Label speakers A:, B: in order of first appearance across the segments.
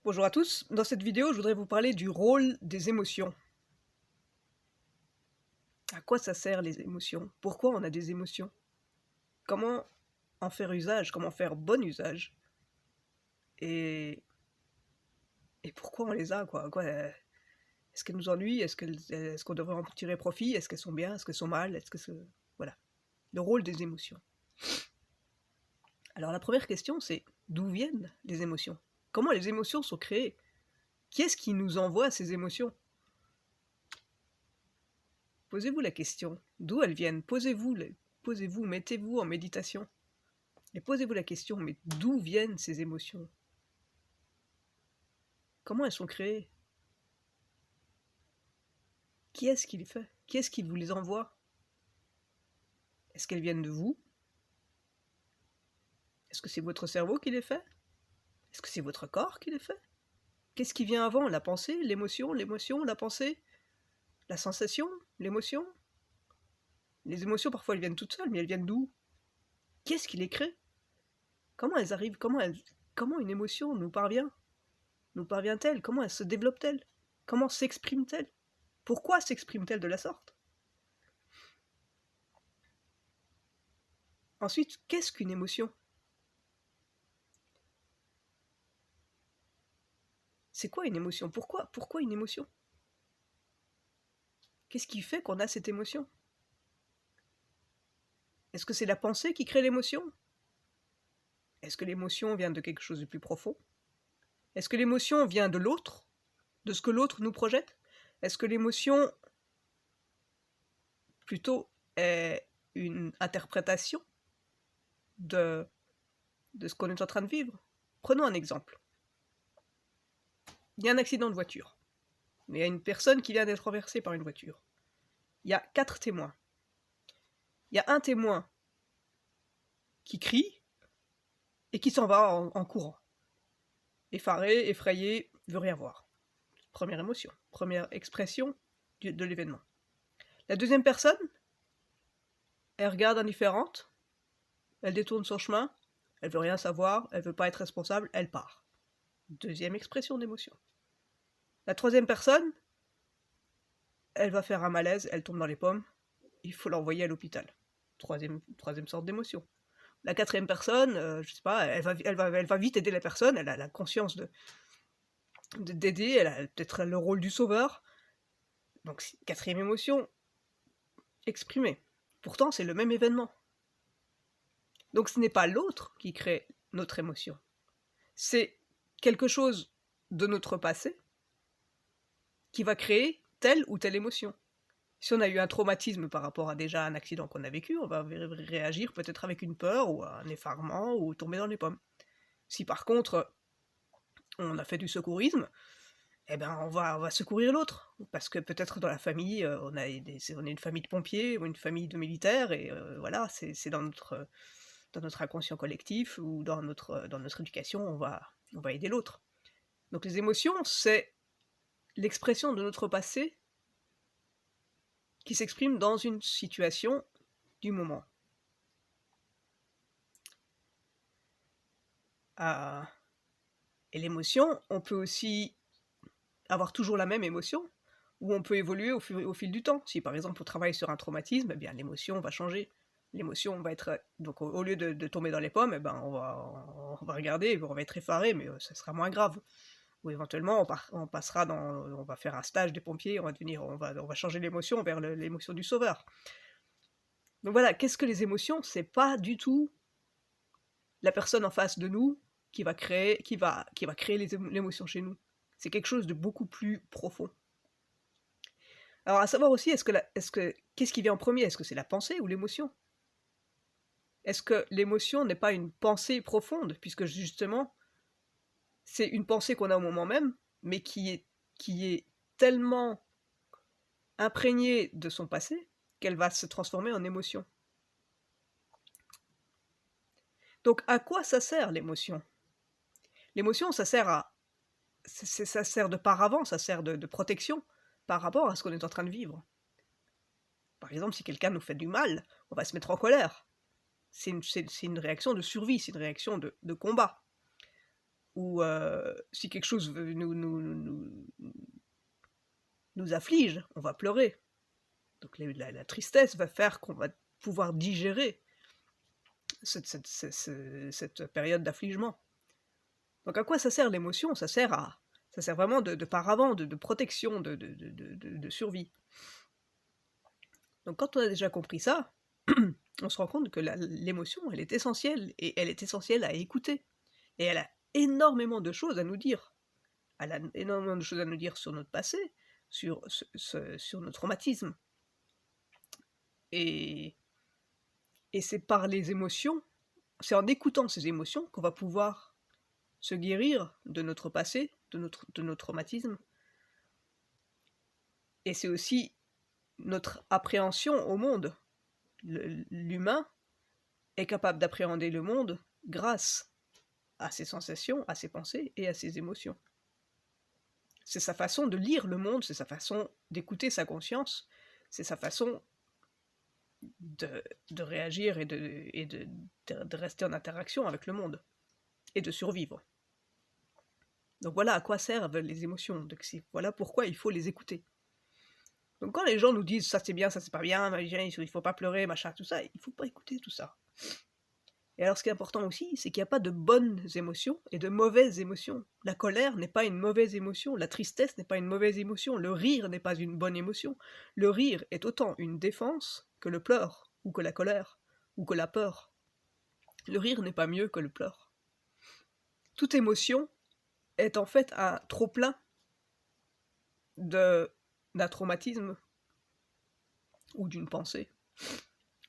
A: Bonjour à tous, dans cette vidéo je voudrais vous parler du rôle des émotions. À quoi ça sert les émotions? Pourquoi on a des émotions? Comment en faire usage? Comment faire bon usage? Et pourquoi on les a quoi? Est-ce qu'elles nous ennuient? Est-ce qu'on devrait en tirer profit? Est-ce qu'elles sont bien? Est-ce qu'elles sont mal? Voilà, le rôle des émotions. Alors la première question c'est: d'où viennent les émotions? Comment les émotions sont créées? Qui est-ce qui nous envoie ces émotions? Posez-vous la question, d'où elles viennent? Posez-vous, mettez-vous en méditation et posez-vous la question, mais d'où viennent ces émotions? Comment elles sont créées? Qui est-ce qui les fait? Qui est-ce qui vous les envoie? Est-ce qu'elles viennent de vous? Est-ce que c'est votre cerveau qui les fait? Est-ce que c'est votre corps qui les fait? Qu'est-ce qui vient avant? La pensée, l'émotion, la pensée, la sensation, l'émotion? Les émotions parfois elles viennent toutes seules, mais elles viennent d'où? Qui est-ce qui les crée? Comment elles arrivent? Comment une émotion nous parvient? Nous parvient-elle? Comment elle se développe-t-elle? Comment s'exprime-t-elle? Pourquoi s'exprime-t-elle de la sorte? Ensuite, qu'est-ce qu'une émotion? C'est quoi une émotion? Pourquoi une émotion? Qu'est-ce qui fait qu'on a cette émotion? Est-ce que c'est la pensée qui crée l'émotion? Est-ce que l'émotion vient de quelque chose de plus profond? Est-ce que l'émotion vient de l'autre? De ce que l'autre nous projette? Est-ce que l'émotion, plutôt, est une interprétation de ce qu'on est en train de vivre? Prenons un exemple. Il y a un accident de voiture. Il y a une personne qui vient d'être renversée par une voiture. Il y a 4 témoins. Il y a un témoin qui crie et qui s'en va en courant. Effaré, effrayé, veut rien voir. Première émotion, première expression de l'événement. La deuxième personne, elle regarde indifférente, elle détourne son chemin, elle veut rien savoir, elle veut pas être responsable, elle part. Deuxième expression d'émotion. La troisième personne, elle va faire un malaise, elle tombe dans les pommes, il faut l'envoyer à l'hôpital. Troisième sorte d'émotion. La quatrième personne, je sais pas, elle va vite aider la personne, elle a la conscience d'aider, elle a peut-être le rôle du sauveur. Donc, quatrième émotion exprimée. Pourtant, c'est le même événement. Donc, ce n'est pas l'autre qui crée notre émotion. C'est quelque chose de notre passé qui va créer telle ou telle émotion. Si on a eu un traumatisme par rapport à déjà un accident qu'on a vécu, on va réagir peut-être avec une peur ou un effarement ou tomber dans les pommes. Si par contre, on a fait du secourisme, eh ben on va secourir l'autre. Parce que peut-être dans la famille, on est une famille de pompiers ou une famille de militaires et voilà, c'est dans notre inconscient collectif ou dans notre éducation, on va aider l'autre. Donc les émotions, c'est l'expression de notre passé qui s'exprime dans une situation du moment. Et l'émotion, on peut aussi avoir toujours la même émotion, ou on peut évoluer au fil du temps. Si par exemple on travaille sur un traumatisme, eh bien l'émotion va changer. L'émotion va être, donc au lieu de tomber dans les pommes, eh ben on va regarder, on va être effaré, mais ça sera moins grave. Ou éventuellement on passera on va faire un stage des pompiers, on va changer l'émotion vers l'émotion du sauveur. Donc voilà, qu'est-ce que les émotions? C'est pas du tout la personne en face de nous qui va créer l'émotion chez nous. C'est quelque chose de beaucoup plus profond. Alors à savoir aussi, qu'est-ce qui vient en premier? Est-ce que c'est la pensée ou l'émotion? Est-ce que l'émotion n'est pas une pensée profonde? Puisque justement, c'est une pensée qu'on a au moment même, mais qui est tellement imprégnée de son passé qu'elle va se transformer en émotion. Donc à quoi ça sert l'émotion? L'émotion, ça sert de paravent, ça sert de protection par rapport à ce qu'on est en train de vivre. Par exemple, si quelqu'un nous fait du mal, on va se mettre en colère. C'est une réaction de survie, c'est une réaction de combat. ou si quelque chose nous afflige, on va pleurer. Donc la tristesse va faire qu'on va pouvoir digérer cette période d'affligement. Donc à quoi ça sert l'émotion? Ça sert vraiment de paravent, de protection, de survie. Donc quand on a déjà compris ça, on se rend compte que l'émotion, elle est essentielle, et elle est essentielle à écouter. Et elle a énormément de choses à nous dire. Elle a énormément de choses à nous dire sur notre passé, sur nos traumatismes. Et c'est par les émotions, c'est en écoutant ces émotions qu'on va pouvoir se guérir de notre passé, de nos traumatismes. Et c'est aussi notre appréhension au monde. L'humain est capable d'appréhender le monde grâce à ses sensations, à ses pensées et à ses émotions. C'est sa façon de lire le monde, c'est sa façon d'écouter sa conscience, c'est sa façon de réagir et de rester en interaction avec le monde, et de survivre. Donc voilà à quoi servent les émotions, voilà pourquoi il faut les écouter. Donc quand les gens nous disent ça c'est bien, ça c'est pas bien, il faut pas pleurer, machin, tout ça, il faut pas écouter tout ça. Et alors ce qui est important aussi, c'est qu'il n'y a pas de bonnes émotions et de mauvaises émotions. La colère n'est pas une mauvaise émotion, la tristesse n'est pas une mauvaise émotion, le rire n'est pas une bonne émotion. Le rire est autant une défense que le pleur, ou que la colère, ou que la peur. Le rire n'est pas mieux que le pleur. Toute émotion est en fait un trop-plein d'un traumatisme ou d'une pensée.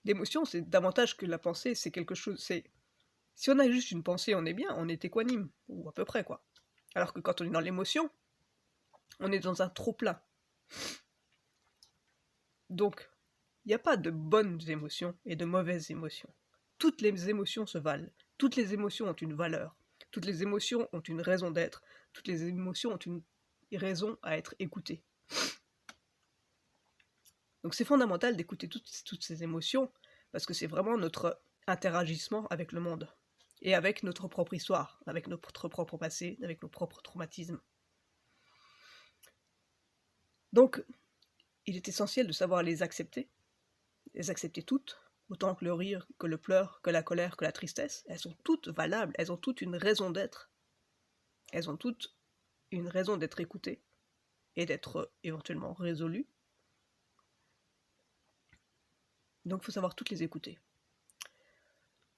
A: L'émotion, c'est davantage que la pensée, c'est quelque chose... Si on a juste une pensée, on est bien, on est équanime, ou à peu près, quoi. Alors que quand on est dans l'émotion, on est dans un trop-plein. Donc, il n'y a pas de bonnes émotions et de mauvaises émotions. Toutes les émotions se valent. Toutes les émotions ont une valeur. Toutes les émotions ont une raison d'être. Toutes les émotions ont une raison à être écoutées. Donc c'est fondamental d'écouter toutes ces émotions, parce que c'est vraiment notre interagissement avec le monde, et avec notre propre histoire, avec notre propre passé, avec nos propres traumatismes. Donc, il est essentiel de savoir les accepter toutes, autant que le rire, que le pleur, que la colère, que la tristesse. Elles sont toutes valables, elles ont toutes une raison d'être. Elles ont toutes une raison d'être écoutées, et d'être éventuellement résolues. Donc il faut savoir toutes les écouter.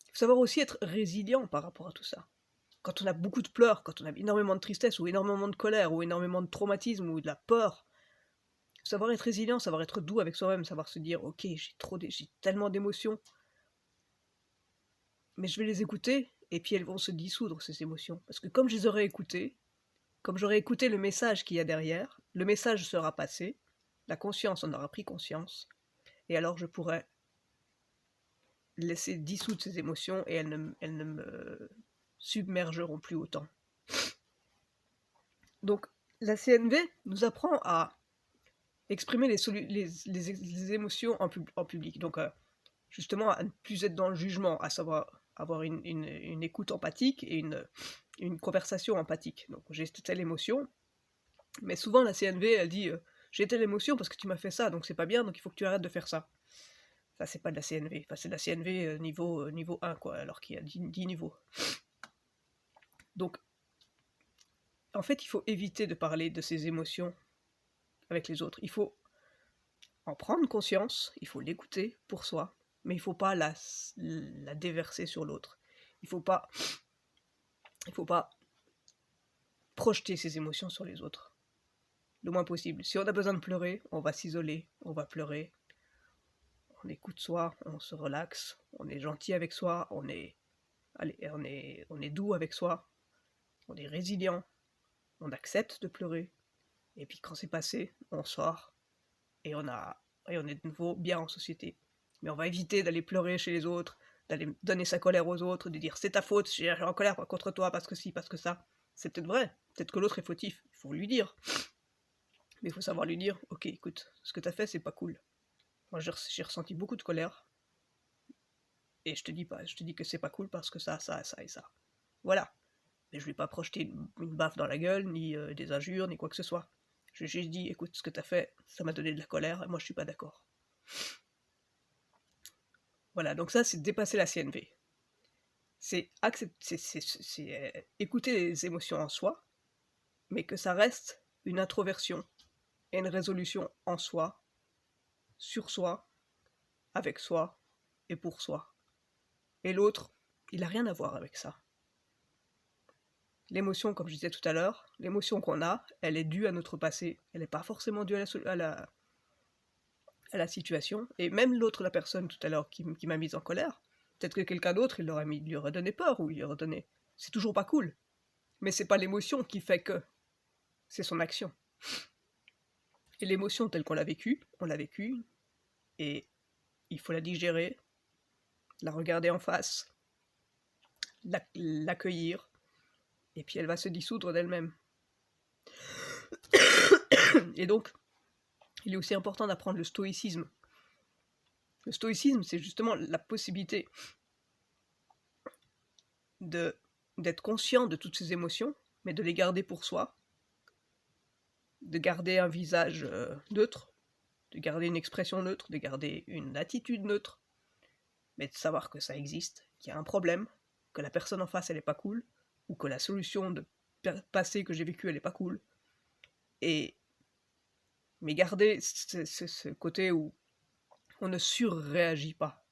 A: Il faut savoir aussi être résilient par rapport à tout ça. Quand on a beaucoup de pleurs, quand on a énormément de tristesse, ou énormément de colère, ou énormément de traumatisme, ou de la peur, savoir être résilient, savoir être doux avec soi-même, savoir se dire « Ok, j'ai tellement d'émotions, mais je vais les écouter, et puis elles vont se dissoudre, ces émotions. Parce que comme je les aurais écoutées, comme j'aurais écouté le message qu'il y a derrière, le message sera passé, la conscience en aura pris conscience, et alors je pourrais laisser dissoudre ces émotions, et elles ne me submergeront plus autant. » Donc la CNV nous apprend à exprimer les émotions en public. Donc justement à ne plus être dans le jugement, à savoir avoir une écoute empathique et une conversation empathique. Donc j'ai telle émotion, mais souvent la CNV elle dit j'ai telle émotion parce que tu m'as fait ça, donc c'est pas bien, donc il faut que tu arrêtes de faire ça. Ça c'est pas de la CNV, enfin, c'est de la CNV niveau 1 quoi, alors qu'il y a 10 niveaux. Donc en fait il faut éviter de parler de ces émotions avec les autres. Il faut en prendre conscience, il faut l'écouter pour soi, mais il ne faut pas la déverser sur l'autre. Il faut pas projeter ses émotions sur les autres. Le moins possible. Si on a besoin de pleurer, on va s'isoler, on va pleurer. On écoute soi, on se relaxe, on est gentil avec soi, on est doux avec soi, on est résilient, on accepte de pleurer. Et puis quand c'est passé, on sort et on est de nouveau bien en société. Mais on va éviter d'aller pleurer chez les autres, d'aller donner sa colère aux autres, de dire c'est ta faute, j'ai en colère contre toi parce que ci, parce que ça. C'est peut-être vrai, peut-être que l'autre est fautif, il faut lui dire. Mais il faut savoir lui dire, ok, écoute, ce que t'as fait, c'est pas cool. Moi, j'ai ressenti beaucoup de colère, et je te dis que c'est pas cool parce que ça et ça. Voilà. Mais je lui ai pas projeté une baffe dans la gueule, ni des injures, ni quoi que ce soit. Je lui ai juste dit, écoute, ce que t'as fait, ça m'a donné de la colère, et moi je suis pas d'accord. Voilà, donc ça c'est dépasser la CNV. C'est écouter les émotions en soi, mais que ça reste une introversion et une résolution en soi, sur soi, avec soi et pour soi. Et l'autre, il n'a rien à voir avec ça. L'émotion, comme je disais tout à l'heure, l'émotion qu'on a, elle est due à notre passé. Elle n'est pas forcément due à la situation. Et même l'autre, la personne tout à l'heure qui m'a mise en colère, peut-être que quelqu'un d'autre, il lui aurait donné peur ou il lui aurait donné. C'est toujours pas cool. Mais c'est pas l'émotion qui fait que. C'est son action. Et l'émotion telle qu'on l'a vécue, et il faut la digérer, la regarder en face, l'accueillir, et puis elle va se dissoudre d'elle-même. Et donc, il est aussi important d'apprendre le stoïcisme. Le stoïcisme, c'est justement la possibilité d'être conscient de toutes ces émotions, mais de les garder pour soi, de garder un visage neutre, de garder une expression neutre, de garder une attitude neutre, mais de savoir que ça existe, qu'il y a un problème, que la personne en face, elle est pas cool, ou que la solution de passé que j'ai vécu, elle est pas cool. Mais garder ce côté où on ne surréagit pas.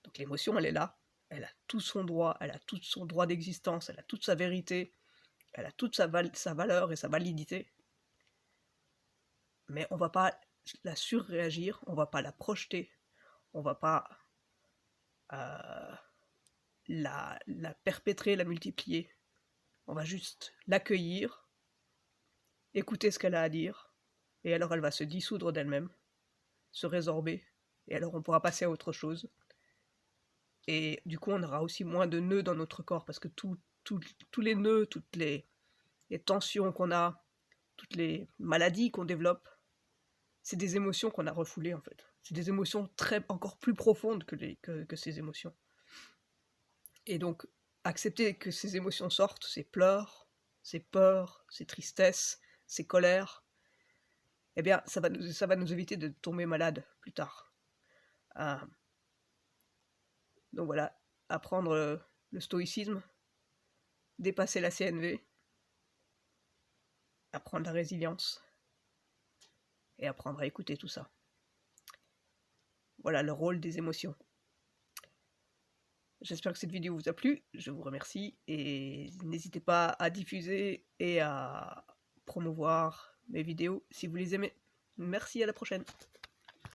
A: Donc l'émotion, elle est là, elle a tout son droit, elle a tout son droit d'existence, elle a toute sa vérité, elle a toute sa valeur et sa validité. Mais on va pas la surréagir, on va pas la projeter, on va pas la perpétrer, la multiplier. On va juste l'accueillir, écouter ce qu'elle a à dire, et alors elle va se dissoudre d'elle-même, se résorber, et alors on pourra passer à autre chose. Et du coup, on aura aussi moins de nœuds dans notre corps, parce que tous les nœuds, toutes les tensions qu'on a, toutes les maladies qu'on développe, c'est des émotions qu'on a refoulées, en fait. C'est des émotions encore plus profondes que ces émotions. Et donc, accepter que ces émotions sortent, ces pleurs, ces peurs, ces tristesses, ces colères, eh bien, ça va nous éviter de tomber malade plus tard. Donc voilà, apprendre le stoïcisme, dépasser la CNV, apprendre la résilience, et apprendre à écouter tout ça. Voilà le rôle des émotions. J'espère que cette vidéo vous a plu, je vous remercie, et n'hésitez pas à diffuser et à promouvoir mes vidéos si vous les aimez. Merci, à la prochaine.